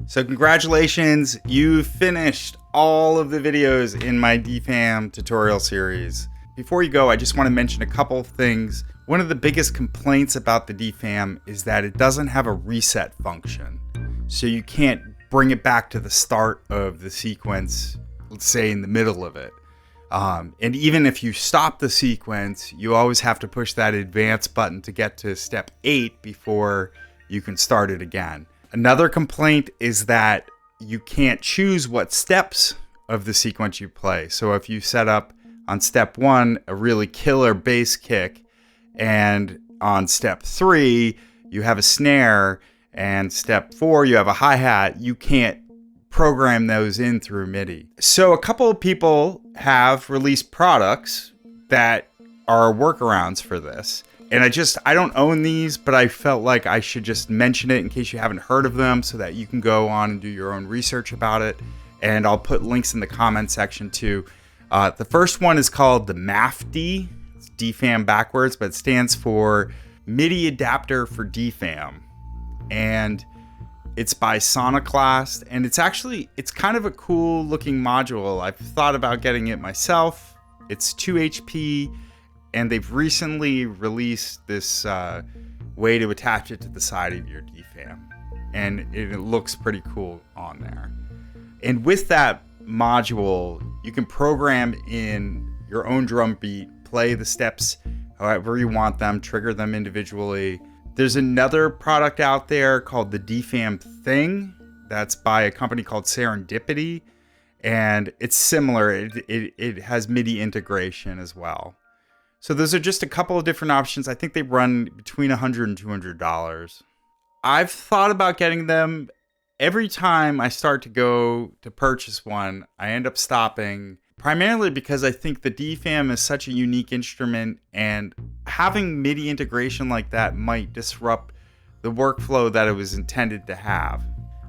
So congratulations, you finished all of the videos in my DFAM tutorial series. Before you go, I just want to mention a couple of things. One of the biggest complaints about the DFAM is that it doesn't have a reset function. So you can't bring it back to the start of the sequence, let's say in the middle of it. And even if you stop the sequence, you always have to push that advance button to get to step 8 before you can start it again. Another complaint is that you can't choose what steps of the sequence you play. So if you set up on step 1 a really killer bass kick, and on step 3 you have a snare, and step 4 you have a hi-hat, you can't program those in through MIDI. So a couple of people have released products that are workarounds for this. And I don't own these, but I felt like I should just mention it in case you haven't heard of them so that you can go on and do your own research about it. And I'll put links in the comment section too. The first one is called the MAFD. It's DFAM backwards, but it stands for MIDI Adapter for DFAM. And it's by Soniclast, and it's kind of a cool looking module. I've thought about getting it myself. It's 2 HP. And they've recently released this way to attach it to the side of your DFAM. And it looks pretty cool on there. And with that module, you can program in your own drum beat, play the steps however you want them, trigger them individually. There's another product out there called the DFAM Thing. That's by a company called Serendipity. And it's similar. It has MIDI integration as well. So those are just a couple of different options. I think they run between $100 and $200. I've thought about getting them. Every time I start to go to purchase one, I end up stopping, primarily because I think the DFAM is such a unique instrument, and having MIDI integration like that might disrupt the workflow that it was intended to have.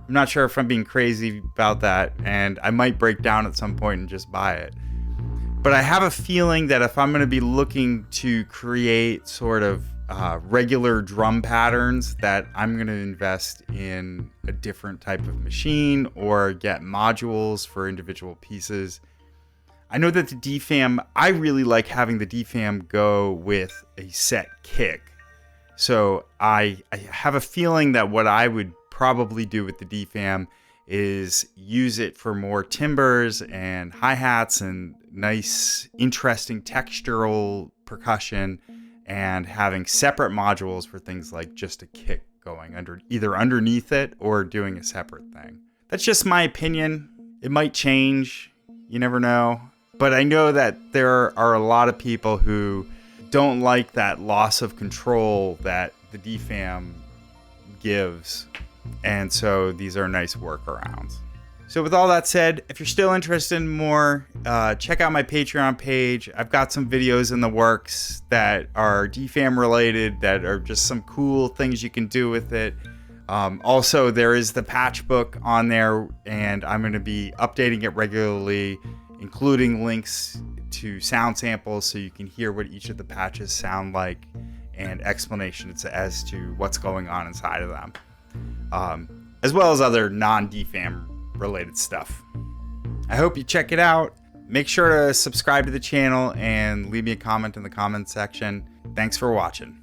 I'm not sure if I'm being crazy about that, and I might break down at some point and just buy it. But I have a feeling that if I'm going to be looking to create sort of regular drum patterns, that I'm going to invest in a different type of machine or get modules for individual pieces. I know that the DFAM, I really like having the DFAM go with a set kick. So I have a feeling that what I would probably do with the DFAM is use it for more timbres and hi-hats and nice, interesting textural percussion, and having separate modules for things like just a kick going either underneath it or doing a separate thing. That's just my opinion. It might change. You never know. But I know that there are a lot of people who don't like that loss of control that the DFAM gives. And so these are nice workarounds. So with all that said, if you're still interested in more, check out my Patreon page. I've got some videos in the works that are DFAM related, that are just some cool things you can do with it. Also, there is the patch book on there, and I'm going to be updating it regularly, including links to sound samples so you can hear what each of the patches sound like, and explanations as to what's going on inside of them. As well as other non-DFAM related stuff. I hope you check it out. Make sure to subscribe to the channel and leave me a comment in the comment section. Thanks for watching.